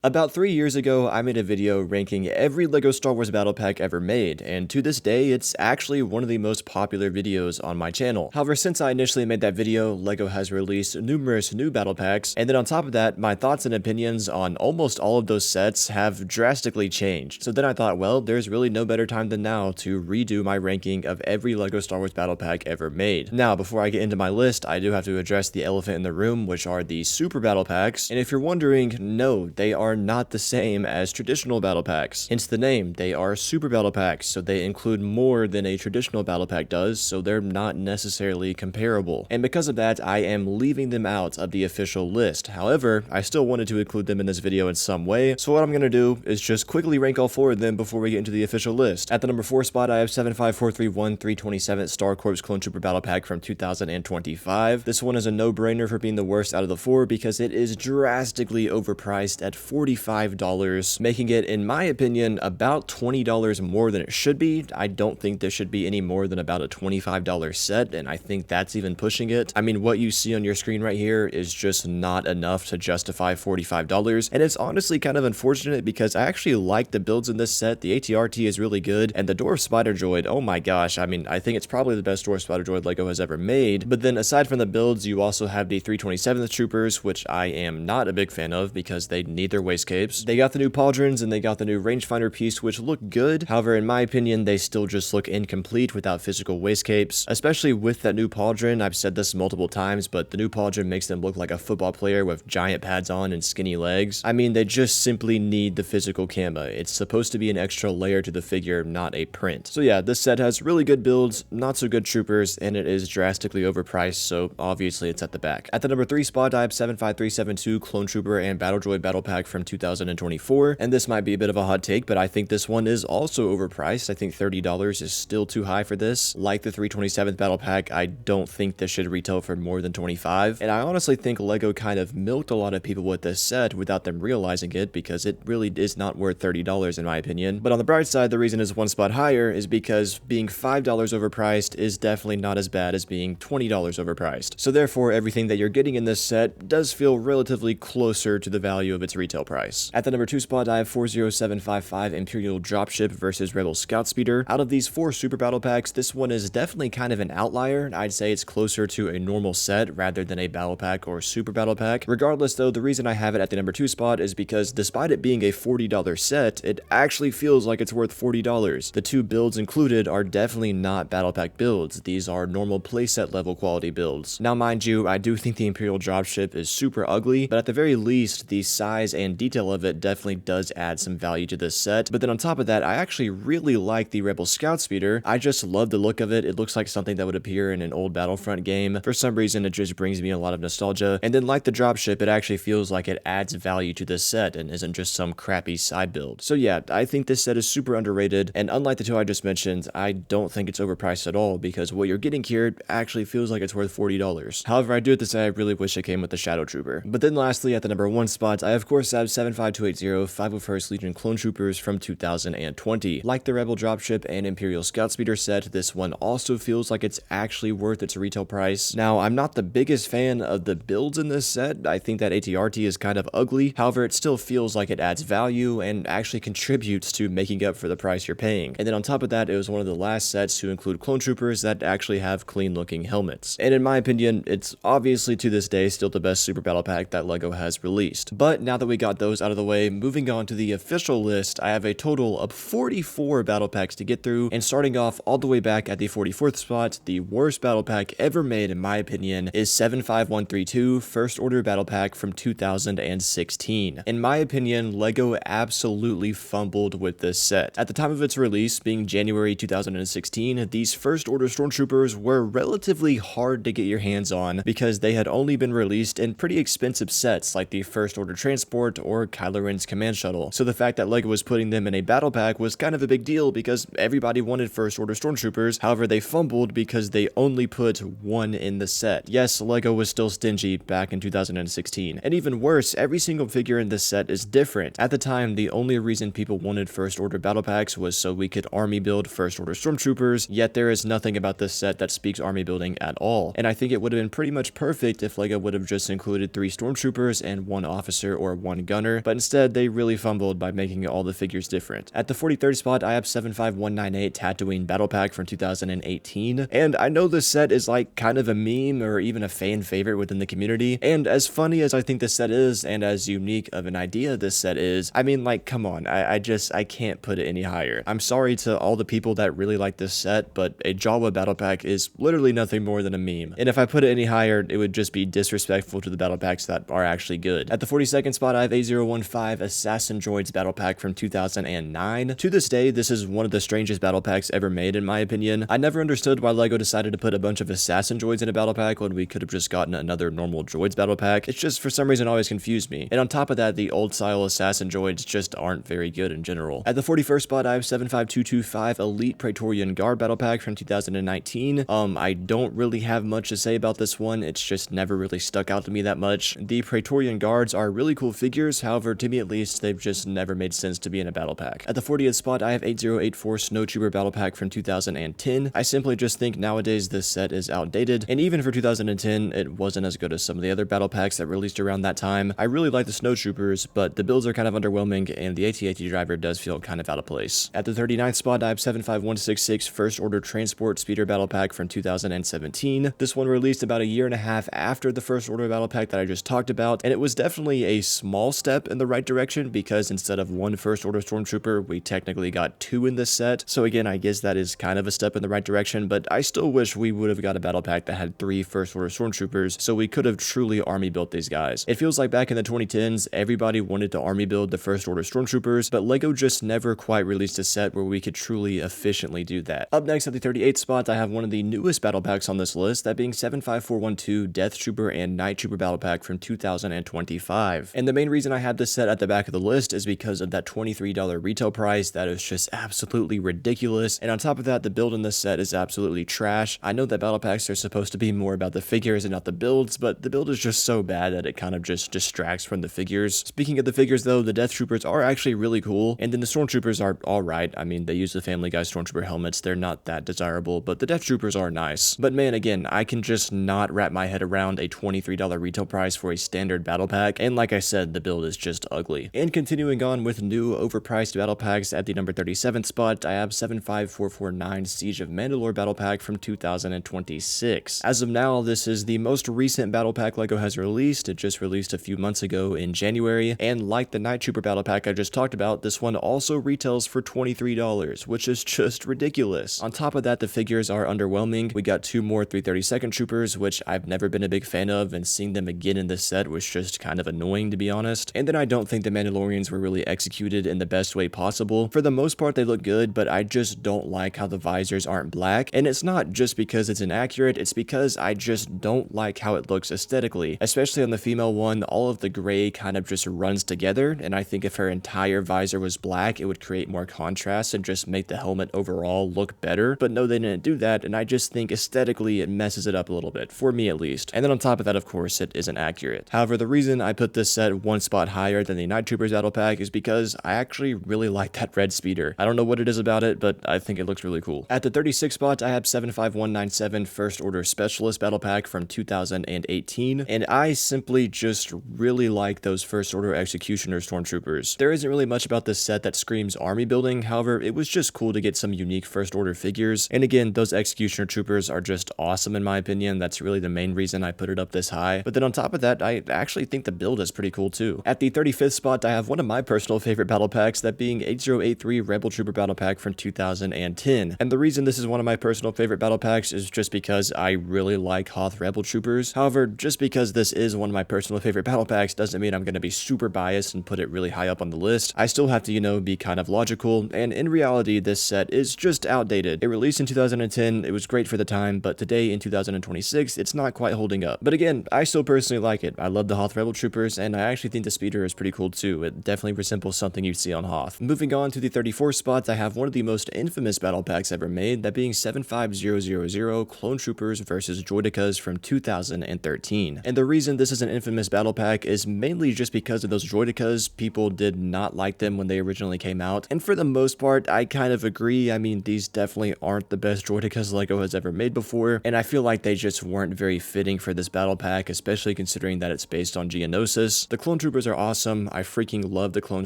About 3 years ago, I made a video ranking every LEGO Star Wars Battle Pack ever made, and to this day, it's actually one of the most popular videos on my channel. However, since I initially made that video, LEGO has released numerous new battle packs, and then on top of that, my thoughts and opinions on almost all of those sets have drastically changed. So then I thought, well, there's really no better time than now to redo my ranking of every LEGO Star Wars Battle Pack ever made. Now, before I get into my list, I do have to address the elephant in the room, which are the Super Battle Packs, and if you're wondering, no, they are not the same as traditional battle packs. Hence the name, they are super battle packs, so they include more than a traditional battle pack does, so they're not necessarily comparable. And because of that, I am leaving them out of the official list. However, I still wanted to include them in this video in some way, so what I'm gonna do is just quickly rank all 4 of them before we get into the official list. At the number 4 spot, I have 75431 327 Star Corps Clone Trooper Battle Pack from 2025. This one is a no-brainer for being the worst out of the 4 because it is drastically overpriced at $45, making it, in my opinion, about $20 more than it should be. I don't think there should be any more than about a $25 set, and I think that's even pushing it. I mean, what you see on your screen right here is just not enough to justify $45, and it's honestly kind of unfortunate because I actually like the builds in this set. The ATRT is really good, and the Dwarf Spider Droid, oh my gosh, I mean, I think it's probably the best Dwarf Spider Droid LEGO has ever made. But then aside from the builds, you also have the 327th Troopers, which I am not a big fan of because they need their waist capes. They got the new pauldrons and they got the new rangefinder piece, which look good. However, in my opinion, they still just look incomplete without physical waist capes, especially with that new pauldron. I've said this multiple times, but the new pauldron makes them look like a football player with giant pads on and skinny legs. I mean, they just simply need the physical camo. It's supposed to be an extra layer to the figure, not a print. So yeah, this set has really good builds, not so good troopers, and it is drastically overpriced, so obviously it's at the back. At the number 3 spot, I have 75372 Clone Trooper and Battle Droid Battle Pack from 2024, and this might be a bit of a hot take, but I think this one is also overpriced. I think $30 is still too high for this. Like the 327th Battle Pack, I don't think this should retail for more than $25, and I honestly think LEGO kind of milked a lot of people with this set without them realizing it because it really is not worth $30 in my opinion. But on the bright side, the reason it's one spot higher is because being $5 overpriced is definitely not as bad as being $20 overpriced. So therefore, everything that you're getting in this set does feel relatively closer to the value of its retail price. At the number 2 spot, I have 40755 Imperial Dropship versus Rebel Scout Speeder. Out of these 4 super battle packs, this one is definitely kind of an outlier. I'd say it's closer to a normal set rather than a battle pack or super battle pack. Regardless though, the reason I have it at the number 2 spot is because despite it being a $40 set, it actually feels like it's worth $40. The 2 builds included are definitely not battle pack builds. These are normal playset level quality builds. Now mind you, I do think the Imperial Dropship is super ugly, but at the very least, the size and detail of it definitely does add some value to this set. But then on top of that, I actually really like the Rebel Scout Speeder. I just love the look of it. It looks like something that would appear in an old Battlefront game. For some reason, it just brings me a lot of nostalgia. And then like the Dropship, it actually feels like it adds value to this set and isn't just some crappy side build. So yeah, I think this set is super underrated, and unlike the 2 I just mentioned, I don't think it's overpriced at all because what you're getting here actually feels like it's worth $40. However, I do have to say I really wish it came with the Shadow Trooper. But then lastly, at the number 1 spot, I of course have 75280 501st Legion Clone Troopers from 2020. Like the Rebel Dropship and Imperial Scout Speeder set, this one also feels like it's actually worth its retail price. Now, I'm not the biggest fan of the builds in this set. I think that ATRT is kind of ugly. However, it still feels like it adds value and actually contributes to making up for the price you're paying. And then on top of that, it was one of the last sets to include Clone Troopers that actually have clean looking helmets. And in my opinion, it's obviously to this day still the best super battle pack that LEGO has released. But now that we got those out of the way, moving on to the official list, I have a total of 44 battle packs to get through, and starting off all the way back at the 44th spot, the worst battle pack ever made in my opinion is 75132 First Order Battle Pack from 2016. In my opinion, LEGO absolutely fumbled with this set. At the time of its release, being January 2016, these First Order Stormtroopers were relatively hard to get your hands on because they had only been released in pretty expensive sets like the First Order Transport or Kylo Ren's Command Shuttle. So the fact that LEGO was putting them in a battle pack was kind of a big deal because everybody wanted First Order Stormtroopers. However, they fumbled because they only put 1 in the set. Yes, LEGO was still stingy back in 2016. And even worse, every single figure in this set is different. At the time, the only reason people wanted First Order battle packs was so we could army build First Order Stormtroopers, yet there is nothing about this set that speaks army building at all. And I think it would have been pretty much perfect if LEGO would have just included 3 Stormtroopers and 1 officer or 1 gunner, but instead they really fumbled by making all the figures different. At the 43rd spot, I have 75198 Tatooine Battle Pack from 2018, and I know this set is like kind of a meme or even a fan favorite within the community, and as funny as I think this set is, and as unique of an idea this set is, I mean, like, come on, I can't put it any higher. I'm sorry to all the people that really like this set, but a Jawa Battle Pack is literally nothing more than a meme, and if I put it any higher, it would just be disrespectful to the battle packs that are actually good. At the 42nd spot, I have A015 Assassin Droids Battle Pack from 2009. To this day, this is one of the strangest battle packs ever made, in my opinion. I never understood why LEGO decided to put a bunch of Assassin Droids in a battle pack when we could have just gotten another normal Droids battle pack. It's just, for some reason, always confused me. And on top of that, the old style Assassin Droids just aren't very good in general. At the 41st spot, I have 75225 Elite Praetorian Guard Battle Pack from 2019. I don't really have much to say about this one. It's just never really stuck out to me that much. The Praetorian Guards are really cool figures, however, to me at least, they've just never made sense to be in a battle pack. At the 40th spot, I have 8084 Snowtrooper Battle Pack from 2010. I simply just think nowadays this set is outdated, and even for 2010, it wasn't as good as some of the other battle packs that released around that time. I really like the Snowtroopers, but the builds are kind of underwhelming, and the AT-AT driver does feel kind of out of place. At the 39th spot, I have 75166 First Order Transport Speeder Battle Pack from 2017. This one released about a year and a half after the First Order Battle Pack that I just talked about, and it was definitely a small step in the right direction because instead of one First Order Stormtrooper, we technically got two in this set. So again, I guess that is kind of a step in the right direction, but I still wish we would have got a battle pack that had 3 First Order Stormtroopers so we could have truly army built these guys. It feels like back in the 2010s, everybody wanted to army build the First Order Stormtroopers, but LEGO just never quite released a set where we could truly efficiently do that. Up next at the 38th spot, I have one of the newest battle packs on this list, that being 75412 Death Trooper and Night Trooper Battle Pack from 2025. And the main reason I have this set at the back of the list is because of that $23 retail price that is just absolutely ridiculous, and on top of that, the build in this set is absolutely trash. I know that battle packs are supposed to be more about the figures and not the builds, but the build is just so bad that it kind of just distracts from the figures. Speaking of the figures though, the Death Troopers are actually really cool, and then the Stormtroopers are alright. I mean, they use the Family Guy Stormtrooper helmets, they're not that desirable, but the Death Troopers are nice. But man, again, I can just not wrap my head around a $23 retail price for a standard battle pack, and like I said, the build is just ugly. And continuing on with new overpriced battle packs, at the number 37th spot, I have 75449 Siege of Mandalore Battle Pack from 2026. As of now, this is the most recent battle pack LEGO has released. It just released a few months ago in January, and like the Night Trooper battle pack I just talked about, this one also retails for $23, which is just ridiculous. On top of that, the figures are underwhelming. We got 2 more 332nd Troopers, which I've never been a big fan of, and seeing them again in this set was just kind of annoying, to be honest. And then I don't think the Mandalorians were really executed in the best way possible. For the most part, they look good, but I just don't like how the visors aren't black, and it's not just because it's inaccurate, it's because I just don't like how it looks aesthetically. Especially on the female one, all of the gray kind of just runs together, and I think if her entire visor was black, it would create more contrast and just make the helmet overall look better. But no, they didn't do that, and I just think aesthetically it messes it up a little bit, for me at least. And then on top of that, of course, it isn't accurate. However, the reason I put this set one spot higher than the Night Troopers battle pack is because I actually really like that red speeder. I don't know what it is about it, but I think it looks really cool. At the 36th spot, I have 75197 First Order Specialist battle pack from 2018, and I simply just really like those First Order Executioner Stormtroopers. There isn't really much about this set that screams army building, however, it was just cool to get some unique First Order figures, and again, those Executioner Troopers are just awesome in my opinion. That's really the main reason I put it up this high. But then on top of that, I actually think the build is pretty cool too. At the 35th spot, I have one of my personal favorite battle packs, that being 8083 Rebel Trooper battle pack from 2010. And the reason this is one of my personal favorite battle packs is just because I really like Hoth Rebel Troopers. However, just because this is one of my personal favorite battle packs doesn't mean I'm going to be super biased and put it really high up on the list. I still have to, you know, be kind of logical, and in reality, this set is just outdated. It released in 2010, it was great for the time, but today in 2026, it's not quite holding up. But again, I still personally like it. I love the Hoth Rebel Troopers, and I actually think the speeder is pretty cool too. It definitely resembles something you'd see on Hoth. Moving on to the 34th spot, I have one of the most infamous battle packs ever made, that being 75000 Clone Troopers versus Droidekas from 2013. And the reason this is an infamous battle pack is mainly just because of those Droidekas. People did not like them when they originally came out, and for the most part, I kind of agree. I mean, these definitely aren't the best Droidekas LEGO has ever made before, and I feel like they just weren't very fitting for this battle pack, especially considering that it's based on Geonosis. The Clone Troopers Troopers are awesome. I freaking love the Clone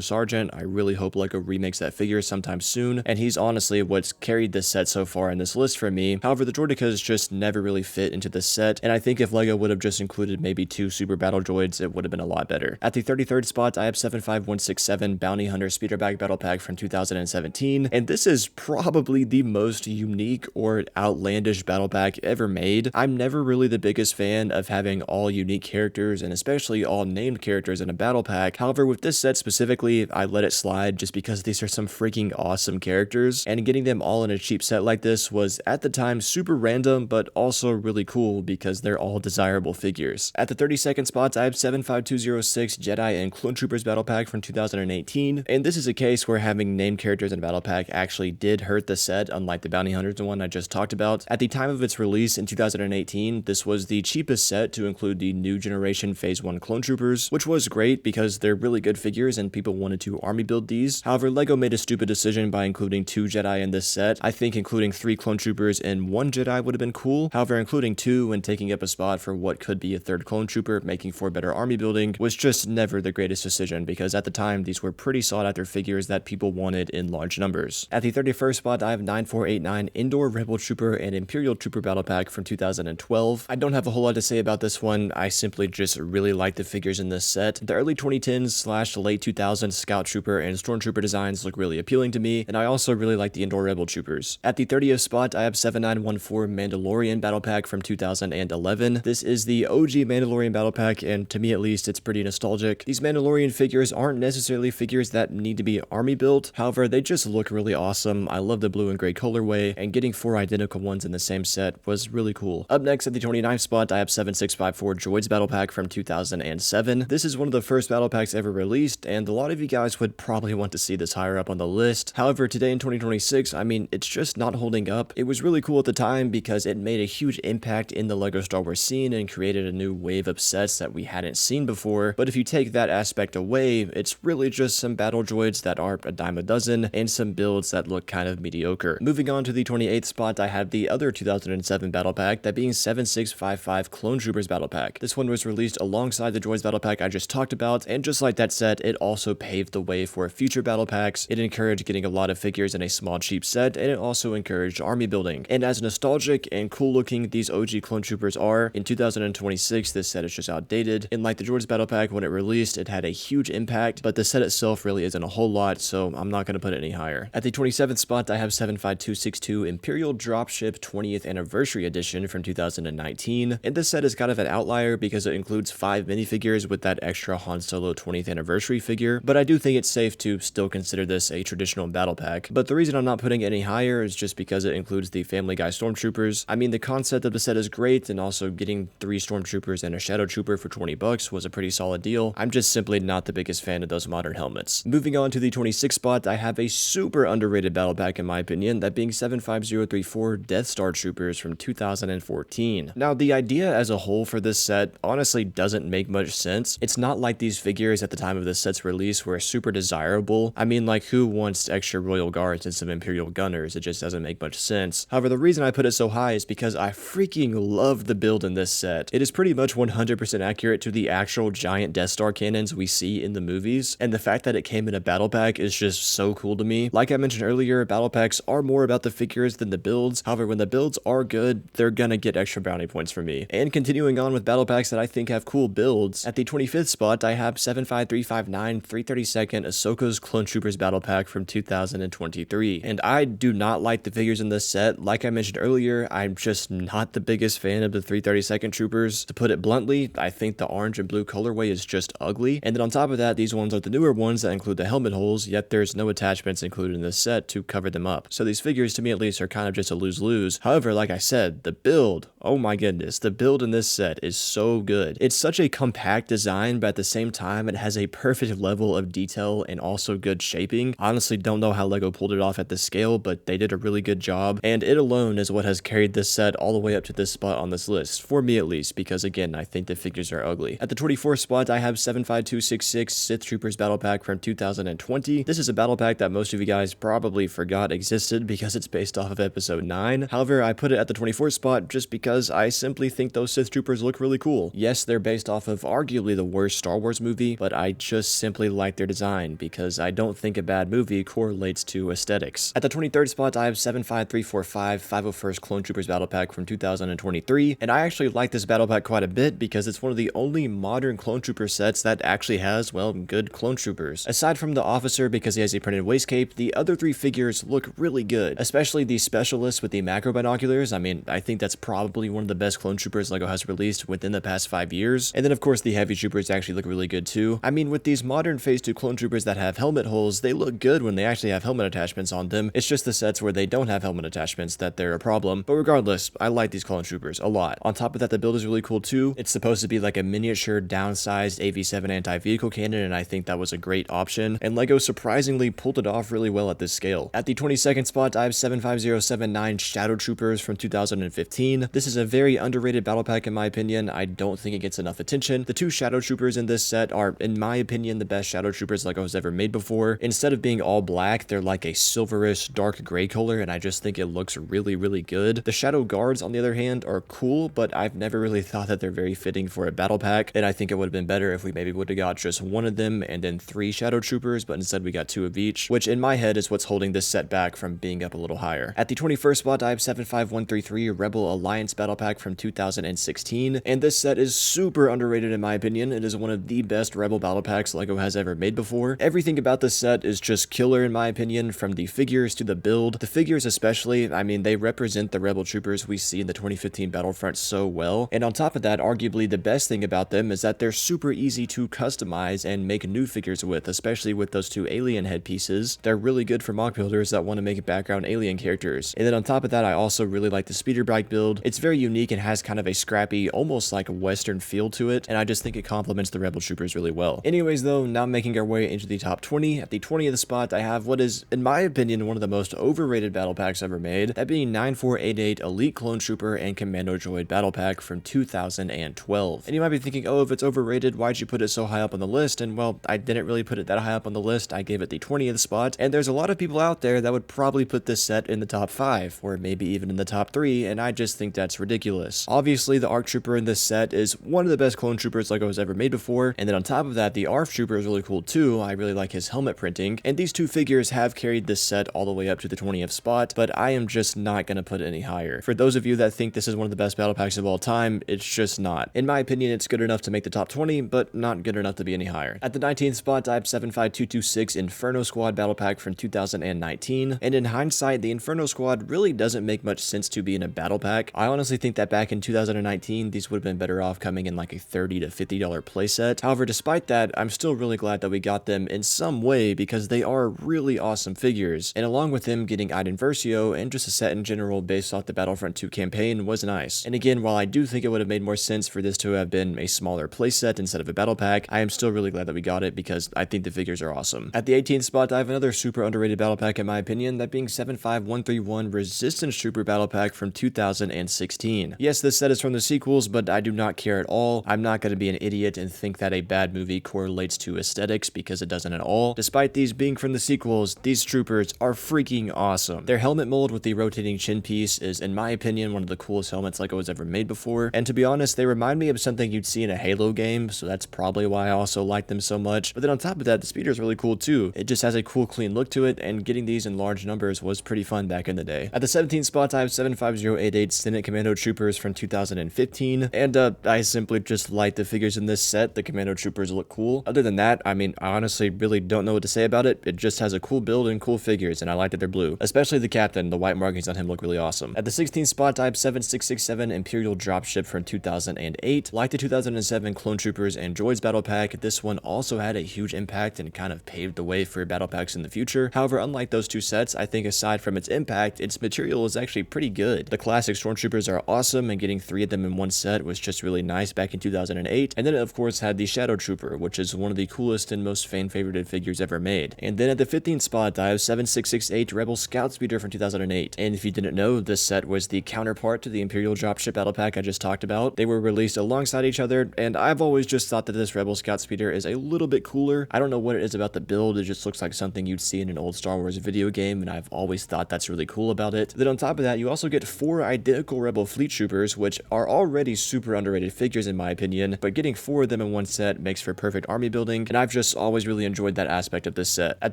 Sergeant. I really hope LEGO remakes that figure sometime soon, and he's honestly what's carried this set so far in this list for me. However, the Droidekas just never really fit into this set, and I think if LEGO would have just included maybe 2 Super Battle Droids, it would have been a lot better. At the 33rd spot, I have 75167 Bounty Hunter Speeder Bag Battle Pack from 2017, and this is probably the most unique or outlandish battle pack ever made. I'm never really the biggest fan of having all unique characters, and especially all named characters in a battle pack. However, with this set specifically, I let it slide just because these are some freaking awesome characters, and getting them all in a cheap set like this was at the time super random, but also really cool because they're all desirable figures. At the 32nd spot, I have 75206 Jedi and Clone Troopers Battle Pack from 2018, and this is a case where having named characters in a battle pack actually did hurt the set, unlike the Bounty Hunters one I just talked about. At the time of its release in 2018, this was the cheapest set to include the new generation Phase 1 Clone Troopers, which was great because they're really good figures and people wanted to army build these. However, LEGO made a stupid decision by including 2 Jedi in this set. I think including 3 Clone Troopers and 1 Jedi would have been cool. However, including 2 and taking up a spot for what could be a 3rd Clone Trooper, making for better army building, was just never the greatest decision because at the time these were pretty sought after figures that people wanted in large numbers. At the 31st spot, I have 9489 Indoor Rebel Trooper and Imperial Trooper Battle Pack from 2012. I don't have a whole lot to say about this one. I simply just really like the figures in this set. The early 2010s / late 2000s Scout Trooper and Stormtrooper designs look really appealing to me, and I also really like the Indoor Rebel Troopers. At the 30th spot, I have 7914 Mandalorian Battle Pack from 2011. This is the OG Mandalorian Battle Pack, and to me at least, it's pretty nostalgic. These Mandalorian figures aren't necessarily figures that need to be army built, however, they just look really awesome. I love the blue and gray colorway, and getting 4 identical ones in the same set was really cool. Up next at the 29th spot, I have 7654 Droids Battle Pack from 2007. This is one of the first battle packs ever released, and a lot of you guys would probably want to see this higher up on the list. However, today in 2026, I mean, it's just not holding up. It was really cool at the time because it made a huge impact in the LEGO Star Wars scene and created a new wave of sets that we hadn't seen before, but if you take that aspect away, it's really just some battle droids that are a dime a dozen and some builds that look kind of mediocre. Moving on to the 28th spot, I have the other 2007 battle pack, that being 7655 Clone Troopers Battle Pack. This one was released alongside the Droids Battle Pack I just talked about, and just like that set, it also paved the way for future battle packs. It encouraged getting a lot of figures in a small cheap set, and it also encouraged army building. And as nostalgic and cool looking these OG Clone Troopers are, in 2026 this set is just outdated, and like the Droids Battle Pack when it released, it had a huge impact, but the set itself really isn't a whole lot, so I'm not going to put it any higher. At the 27th spot, I have 75262 Imperial Dropship 20th Anniversary Edition from 2019, and this set is kind of an outlier because it includes 5 minifigures with that extra Han Solo 20th Anniversary figure, but I do think it's safe to still consider this a traditional battle pack. But the reason I'm not putting it any higher is just because it includes the Family Guy Stormtroopers. I mean, the concept of the set is great, and also getting 3 Stormtroopers and a Shadow Trooper for 20 bucks was a pretty solid deal. I'm just simply not the biggest fan of those modern helmets. Moving on to the 26th spot, I have a super underrated battle pack in my opinion, that being 75034 Death Star Troopers from 2014. Now, the idea as a whole for this set honestly doesn't make much sense. It's not like these figures at the time of this set's release were super desirable. I mean, like, who wants extra Royal Guards and some Imperial Gunners? It just doesn't make much sense. However, the reason I put it so high is because I freaking love the build in this set. It is pretty much 100% accurate to the actual giant Death Star cannons we see in the movies, and the fact that it came in a battle pack is just so cool to me. Like I mentioned earlier, battle packs are more about the figures than the builds. However, when the builds are good, they're gonna get extra bounty points from me. And continuing on with battle packs that I think have cool builds, at the 25th spot, I have 75359 332nd Ahsoka's Clone Troopers Battle Pack from 2023. And I do not like the figures in this set. Like I mentioned earlier, I'm just not the biggest fan of the 332nd Troopers. To put it bluntly, I think the orange and blue colorway is just ugly. And then on top of that, these ones are the newer ones that include the helmet holes, yet there's no attachments included in this set to cover them up. So these figures, to me at least, are kind of just a lose-lose. However, like I said, the build, oh my goodness, the build in this set is so good. It's such a compact design, but at the same time, it has a perfect level of detail and also good shaping. Honestly, don't know how LEGO pulled it off at this scale, but they did a really good job, and it alone is what has carried this set all the way up to this spot on this list, for me at least, because again, I think the figures are ugly. At the 24th spot, I have 75266 Sith Troopers Battle Pack from 2020. This is a battle pack that most of you guys probably forgot existed because it's based off of episode 9. However, I put it at the 24th spot just because I simply think those Sith Troopers look really cool. Yes, they're based off of arguably the worst Star Wars Wars movie, but I just simply like their design because I don't think a bad movie correlates to aesthetics. At the 23rd spot, I have 75345 501st Clone Troopers Battle Pack from 2023, and I actually like this battle pack quite a bit because it's one of the only modern Clone Trooper sets that actually has, well, good Clone Troopers. Aside from the officer because he has a printed waist cape, the other three figures look really good, especially the specialist with the macro binoculars. I mean, I think that's probably one of the best Clone Troopers LEGO has released within the past 5 years. And then of course the heavy troopers actually look really good too. I mean, with these modern Phase 2 Clone Troopers that have helmet holes, they look good when they actually have helmet attachments on them. It's just the sets where they don't have helmet attachments that they're a problem. But regardless, I like these Clone Troopers a lot. On top of that, the build is really cool too. It's supposed to be like a miniature downsized AV7 anti-vehicle cannon, and I think that was a great option. And LEGO surprisingly pulled it off really well at this scale. At the 22nd spot, I have 75079 Shadow Troopers from 2015. This is a very underrated battle pack in my opinion. I don't think it gets enough attention. The two Shadow Troopers in this set are, in my opinion, the best Shadow Troopers LEGO has ever made before. Instead of being all black, they're like a silverish dark gray color, and I just think it looks really, really good. The Shadow Guards, on the other hand, are cool, but I've never really thought that they're very fitting for a battle pack, and I think it would have been better if we maybe would have got just one of them and then 3 Shadow Troopers, but instead we got 2 of each, which in my head is what's holding this set back from being up a little higher. At the 21st spot, I have 75133 Rebel Alliance Battle Pack from 2016, and this set is super underrated in my opinion. It is one of the best Rebel battle packs LEGO has ever made before. Everything about this set is just killer in my opinion, from the figures to the build. The figures especially, I mean, they represent the Rebel troopers we see in the 2015 Battlefront so well, and on top of that, arguably the best thing about them is that they're super easy to customize and make new figures with, especially with those 2 alien headpieces. They're really good for mock builders that want to make background alien characters. And then on top of that, I also really like the speeder bike build. It's very unique and has kind of a scrappy, almost like a Western feel to it, and I just think it complements the Rebel troopers really well. Anyways though, now making our way into the top 20. At the 20th spot, I have what is, in my opinion, one of the most overrated battle packs ever made, that being 9488 Elite Clone Trooper and Commando Droid Battle Pack from 2012. And you might be thinking, oh, if it's overrated, why'd you put it so high up on the list? And well, I didn't really put it that high up on the list. I gave it the 20th spot, and there's a lot of people out there that would probably put this set in the top 5, or maybe even in the top 3, and I just think that's ridiculous. Obviously, the ARC Trooper in this set is one of the best Clone Troopers LEGO has ever made before, and then on top of that, the ARF Trooper is really cool too. I really like his helmet printing, and these 2 figures have carried this set all the way up to the 20th spot, but I am just not going to put it any higher. For those of you that think this is one of the best battle packs of all time, it's just not. In my opinion, it's good enough to make the top 20, but not good enough to be any higher. At the 19th spot, I have 75226 Inferno Squad Battle Pack from 2019, and in hindsight, the Inferno Squad really doesn't make much sense to be in a battle pack. I honestly think that back in 2019, these would have been better off coming in like a $30 to $50 playset. However, despite that, I'm still really glad that we got them in some way because they are really awesome figures, and along with them getting Iden Versio and just a set in general based off the Battlefront 2 campaign was nice. And again, while I do think it would have made more sense for this to have been a smaller playset instead of a battle pack, I am still really glad that we got it because I think the figures are awesome. At the 18th spot, I have another super underrated battle pack in my opinion, that being 75131 Resistance Trooper Battle Pack from 2016. Yes, this set is from the sequels, but I do not care at all. I'm not going to be an idiot and think that a bad movie correlates to aesthetics because it doesn't at all. Despite these being from the sequels, these troopers are freaking awesome. Their helmet mold with the rotating chin piece is, in my opinion, one of the coolest helmets LEGO has ever made before, and to be honest, they remind me of something you'd see in a Halo game, so that's probably why I also like them so much. But then on top of that, the speeder is really cool too. It just has a cool, clean look to it, and getting these in large numbers was pretty fun back in the day. At the 17th spot, I have 75088 Senate Commando Troopers from 2015, and I simply just like the figures in this set. The Commando Troopers look cool. Other than that, I mean, I honestly really don't know what to say about it. It just has a cool build and cool figures, and I like that they're blue. Especially the captain, the white markings on him look really awesome. At the 16th spot, I have 7667 Imperial Dropship from 2008. Like the 2007 Clone Troopers and Droids Battle Pack, this one also had a huge impact and kind of paved the way for battle packs in the future. However, unlike those two sets, I think aside from its impact, its material is actually pretty good. The classic Stormtroopers are awesome, and getting 3 of them in one set was just really nice back in 2008. And then it of course had the Shadow Trooper, which is one of the coolest and most fan-favorited figures ever made. And then at the 15th spot, I have 7668 Rebel Scout Speeder from 2008. And if you didn't know, this set was the counterpart to the Imperial Dropship Battle Pack I just talked about. They were released alongside each other, and I've always just thought that this Rebel Scout Speeder is a little bit cooler. I don't know what it is about the build, it just looks like something you'd see in an old Star Wars video game, and I've always thought that's really cool about it. Then on top of that, you also get 4 identical Rebel Fleet Troopers, which are already super underrated figures in my opinion, but getting 4 of them in one one set makes for perfect army building, and I've just always really enjoyed that aspect of this set. At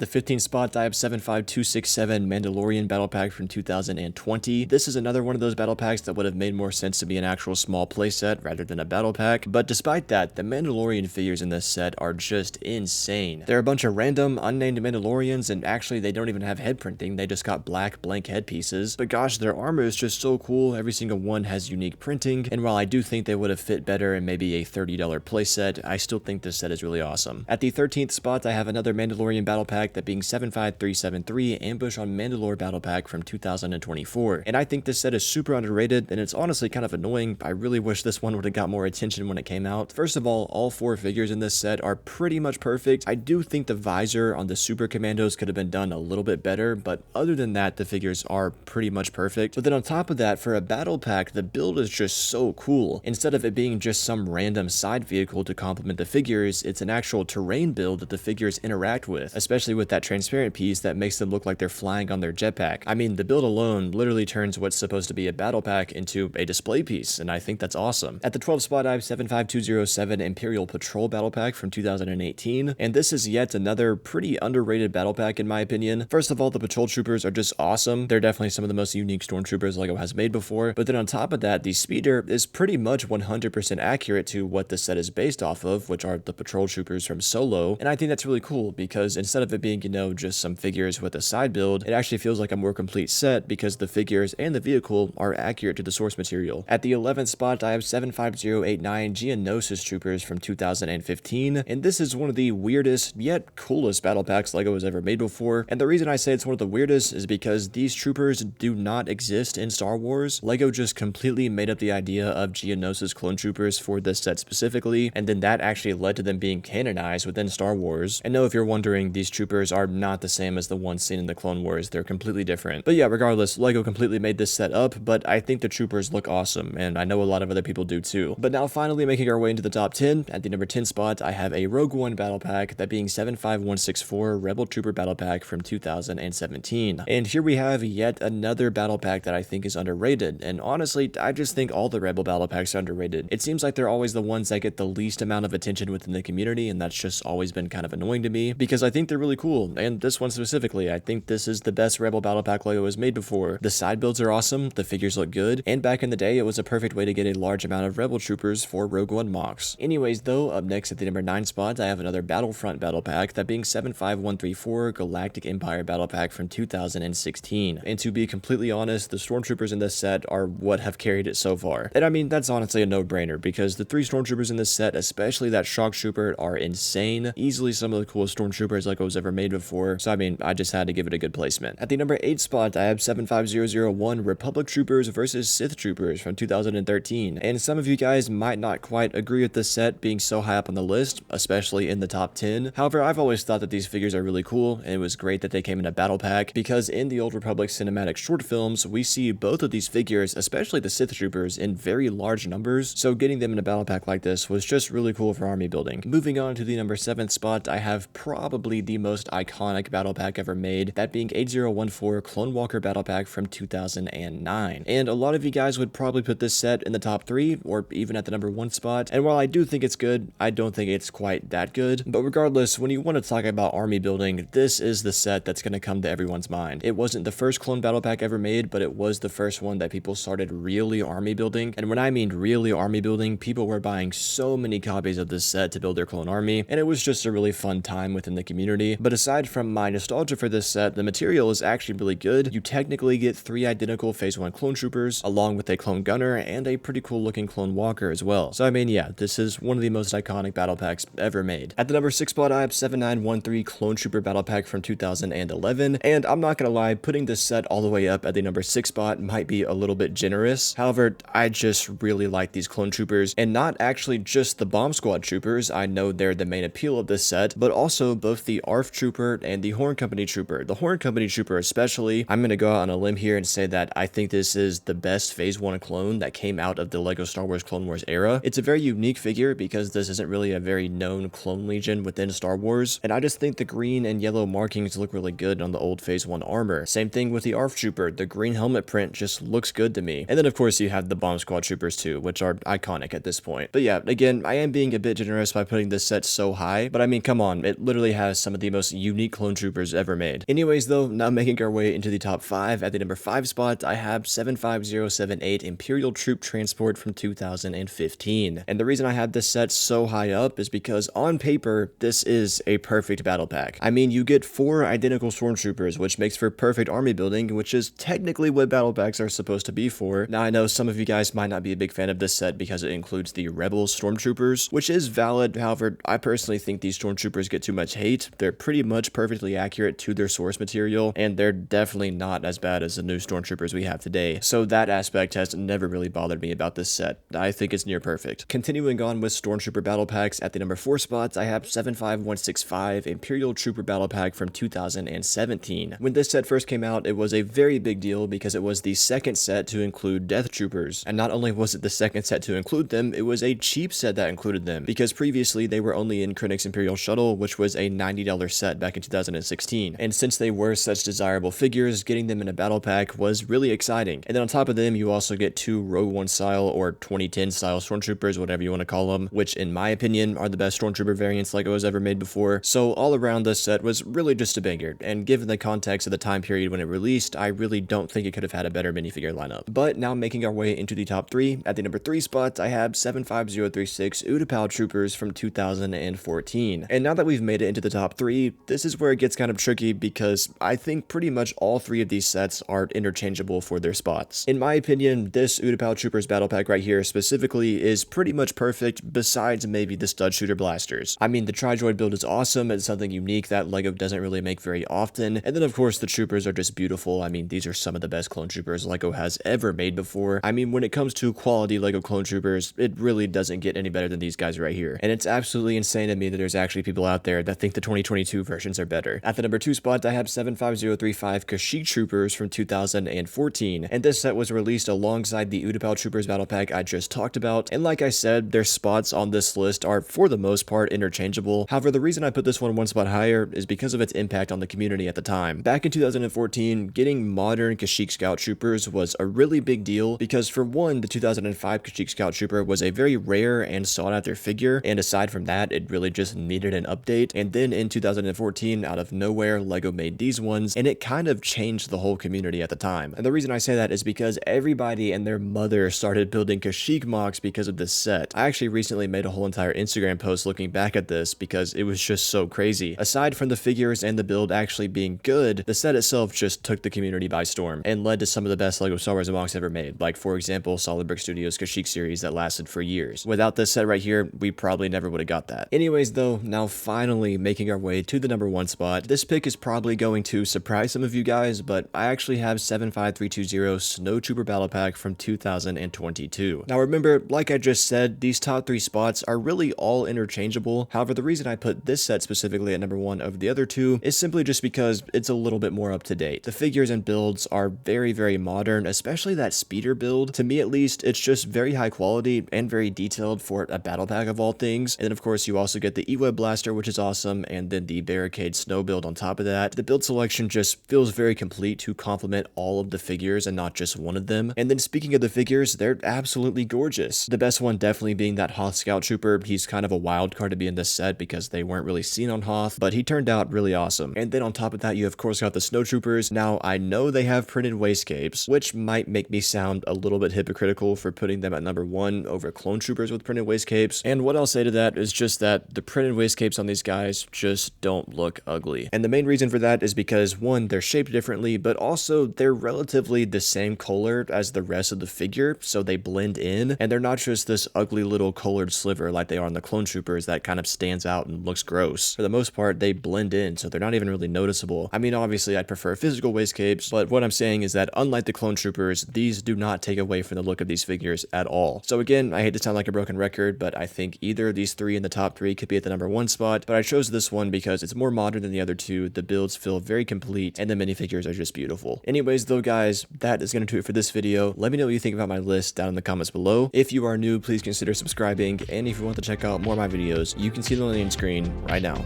the 15th spot, I have 75267 Mandalorian Battle Pack from 2020. This is another one of those battle packs that would have made more sense to be an actual small playset rather than a battle pack, but despite that, the Mandalorian figures in this set are just insane. They're a bunch of random, unnamed Mandalorians, and actually they don't even have head printing, they just got black, blank head pieces, but gosh, their armor is just so cool. Every single one has unique printing, and while I do think they would have fit better in maybe a $30 playset, I still think this set is really awesome. At the 13th spot, I have another Mandalorian battle pack, that being 75373 Ambush on Mandalore battle pack from 2024, and I think this set is super underrated, and it's honestly kind of annoying. I really wish this one would have got more attention when it came out. First of all 4 figures in this set are pretty much perfect. I do think the visor on the Super Commandos could have been done a little bit better, but other than that, the figures are pretty much perfect. But then on top of that, for a battle pack, the build is just so cool. Instead of it being just some random side vehicle to complement the figures, it's an actual terrain build that the figures interact with, especially with that transparent piece that makes them look like they're flying on their jetpack. I mean, the build alone literally turns what's supposed to be a battle pack into a display piece, and I think that's awesome. At the 12th spot, I have 75207 Imperial Patrol battle pack from 2018, and this is yet another pretty underrated battle pack in my opinion. First of all, the patrol troopers are just awesome. They're definitely some of the most unique stormtroopers LEGO has made before, but then on top of that, the speeder is pretty much 100% accurate to what the set is based off of, which are the patrol troopers from Solo, and I think that's really cool because instead of it being, you know, just some figures with a side build, it actually feels like a more complete set because the figures and the vehicle are accurate to the source material. At the 11th spot, I have 75089 Geonosis troopers from 2015, and this is one of the weirdest yet coolest battle packs LEGO has ever made before, and the reason I say it's one of the weirdest is because these troopers do not exist in Star Wars. LEGO just completely made up the idea of Geonosis clone troopers for this set specifically, and then that actually led to them being canonized within Star Wars. And no, if you're wondering, these troopers are not the same as the ones seen in the Clone Wars, they're completely different. But yeah, regardless, LEGO completely made this set up, but I think the troopers look awesome, and I know a lot of other people do too. But now finally making our way into the top 10, at the number 10 spot, I have a Rogue One battle pack, that being 75164 Rebel Trooper battle pack from 2017. And here we have yet another battle pack that I think is underrated, and honestly, I just think all the Rebel battle packs are underrated. It seems like they're always the ones that get the least amount of attention within the community, and that's just always been kind of annoying to me, because I think they're really cool, and this one specifically, I think this is the best Rebel battle pack LEGO has made before. The side builds are awesome, the figures look good, and back in the day, it was a perfect way to get a large amount of Rebel troopers for Rogue One mocks. Anyways though, up next at the number 9 spot, I have another Battlefront battle pack, that being 75134 Galactic Empire battle pack from 2016. And to be completely honest, the stormtroopers in this set are what have carried it so far. And I mean, that's honestly a no-brainer, because the 3 stormtroopers in this set, especially that shock trooper, are insane. Easily some of the coolest stormtroopers LEGO's ever made before, so I mean, I just had to give it a good placement. At the number 8 spot, I have 75001 Republic Troopers versus Sith Troopers from 2013. And some of you guys might not quite agree with this set being so high up on the list, especially in the top 10. However, I've always thought that these figures are really cool, and it was great that they came in a battle pack, because in the Old Republic cinematic short films, we see both of these figures, especially the Sith Troopers, in very large numbers, so getting them in a battle pack like this was just really cool for army building. Moving on to the number 7th spot, I have probably the most iconic battle pack ever made, that being 8014 Clone Walker battle pack from 2009. And a lot of you guys would probably put this set in the top 3, or even at the number 1 spot, and while I do think it's good, I don't think it's quite that good. But regardless, when you want to talk about army building, this is the set that's going to come to everyone's mind. It wasn't the first clone battle pack ever made, but it was the first one that people started really army building. And when I mean really army building, people were buying so many copies of this set to build their clone army, and it was just a really fun time within the community. But aside from my nostalgia for this set, the material is actually really good. You technically get 3 identical Phase 1 clone troopers, along with a clone gunner and a pretty cool looking clone walker as well. So I mean, yeah, this is one of the most iconic battle packs ever made. At the number 6 spot, I have 7913 Clone Trooper battle pack from 2011, and I'm not gonna lie, putting this set all the way up at the number 6 spot might be a little bit generous. However, I just really like these clone troopers, and not actually just the Bomb Squad troopers. I know they're the main appeal of this set, but also both the ARF trooper and the Horn Company trooper. The Horn Company trooper especially, I'm gonna go out on a limb here and say that I think this is the best Phase 1 clone that came out of the LEGO Star Wars Clone Wars era. It's a very unique figure because this isn't really a very known clone legion within Star Wars, and I just think the green and yellow markings look really good on the old Phase 1 armor. Same thing with the ARF trooper, the green helmet print just looks good to me. And then of course you have the Bomb Squad troopers too, which are iconic at this point. But yeah, again, I am being being a bit generous by putting this set so high, but I mean, come on, it literally has some of the most unique clone troopers ever made. Anyways though, now making our way into the top 5, at the number 5 spot, I have 75078 Imperial Troop Transport from 2015. And the reason I have this set so high up is because on paper, this is a perfect battle pack. I mean, you get 4 identical stormtroopers, which makes for perfect army building, which is technically what battle packs are supposed to be for. Now I know some of you guys might not be a big fan of this set because it includes the Rebel stormtroopers, which is valid. However, I personally think these stormtroopers get too much hate. They're pretty much perfectly accurate to their source material, and they're definitely not as bad as the new stormtroopers we have today. So that aspect has never really bothered me about this set. I think it's near perfect. Continuing on with stormtrooper battle packs, at the number 4 spots, I have 75165 Imperial Trooper battle pack from 2017. When this set first came out, it was a very big deal because it was the second set to include Death Troopers. And not only was it the second set to include them, it was a cheap set that included them, because previously they were only in Krennic's Imperial Shuttle, which was a $90 set back in 2016. And since they were such desirable figures, getting them in a battle pack was really exciting. And then on top of them, you also get 2 Rogue One style or 2010 style stormtroopers, whatever you want to call them, which in my opinion are the best stormtrooper variants LEGO has ever made before. So all around, this set was really just a banger, and given the context of the time period when it released, I really don't think it could have had a better minifigure lineup. But now making our way into the top 3, at the number 3 spot, I have 75036 Utapau Troopers from 2014. And now that we've made it into the top 3, this is where it gets kind of tricky because I think pretty much all 3 of these sets are interchangeable for their spots. In my opinion, this Utapau Troopers battle pack right here specifically is pretty much perfect, besides maybe the stud shooter blasters. I mean, the Tri-Droid build is awesome. It's something unique that LEGO doesn't really make very often. And then of course the troopers are just beautiful. I mean, these are some of the best clone troopers LEGO has ever made before. I mean, when it comes to quality LEGO clone troopers, it really doesn't get any better than these guys right here. And it's absolutely insane to me that there's actually people out there that think the 2022 versions are better. At the number 2 spot, I have 75035 Kashyyyk Troopers from 2014. And this set was released alongside the Utapau Troopers battle pack I just talked about. And like I said, their spots on this list are for the most part interchangeable. However, the reason I put this one spot higher is because of its impact on the community at the time. Back in 2014, getting modern Kashyyyk Scout Troopers was a really big deal because, for one, the 2005 Kashyyyk Scout Trooper was a very rare and sought after figure, and aside from that, it really just needed an update. And then in 2014, out of nowhere, LEGO made these ones, and it kind of changed the whole community at the time. And the reason I say that is because everybody and their mother started building Kashyyyk mocks because of this set. I actually recently made a whole entire Instagram post looking back at this because it was just so crazy. Aside from the figures and the build actually being good, the set itself just took the community by storm and led to some of the best LEGO Star Wars mocks ever made, like for example Solid Brick Studios Kashyyyk series that lasted for years. Without this set right here, we probably never would have got that. Anyways though, now finally making our way to the number 1 spot. This pick is probably going to surprise some of you guys, but I actually have 75320 Snow Trooper Battle Pack from 2022. Now remember, like I just said, these top 3 spots are really all interchangeable. However, the reason I put this set specifically at number 1 over the other 2 is simply just because it's a little bit more up to date. The figures and builds are very, very modern, especially that speeder build. To me at least, it's just very high quality and very detailed for a battle pack of all things. And then of course you also get the E-Web Blaster, which is awesome, and then the Barricade Snow build on top of that. The build selection just feels very complete to complement all of the figures and not just one of them. And then speaking of the figures, they're absolutely gorgeous. The best one definitely being that Hoth Scout Trooper. He's kind of a wild card to be in this set because they weren't really seen on Hoth, but he turned out really awesome. And then on top of that, you of course got the Snow Troopers. Now I know they have printed wastegapes, which might make me sound a little bit hypocritical for putting them at number 1 over Clone Troopers with printed wastegapes. And what I'll say to that is just that the printed wastegapes on these guys just don't look ugly. And the main reason for that is because, one, they're shaped differently, but also they're relatively the same color as the rest of the figure, so they blend in, and they're not just this ugly little colored sliver like they are on the Clone Troopers that kind of stands out and looks gross. For the most part, they blend in, so they're not even really noticeable. I mean, obviously I'd prefer physical wastegapes, but what I'm saying is that unlike the Clone Troopers, these do not take away from the look of these figures at all. So again, I hate to sound like a broken record, but I think either of these 3 in the top 3 could be at the number 1 spot, but I chose this one because it's more modern than the other 2, the builds feel very complete, and the minifigures are just beautiful. Anyways though guys, that is going to do it for this video. Let me know what you think about my list down in the comments below. If you are new, please consider subscribing, and if you want to check out more of my videos, you can see them on the screen right now.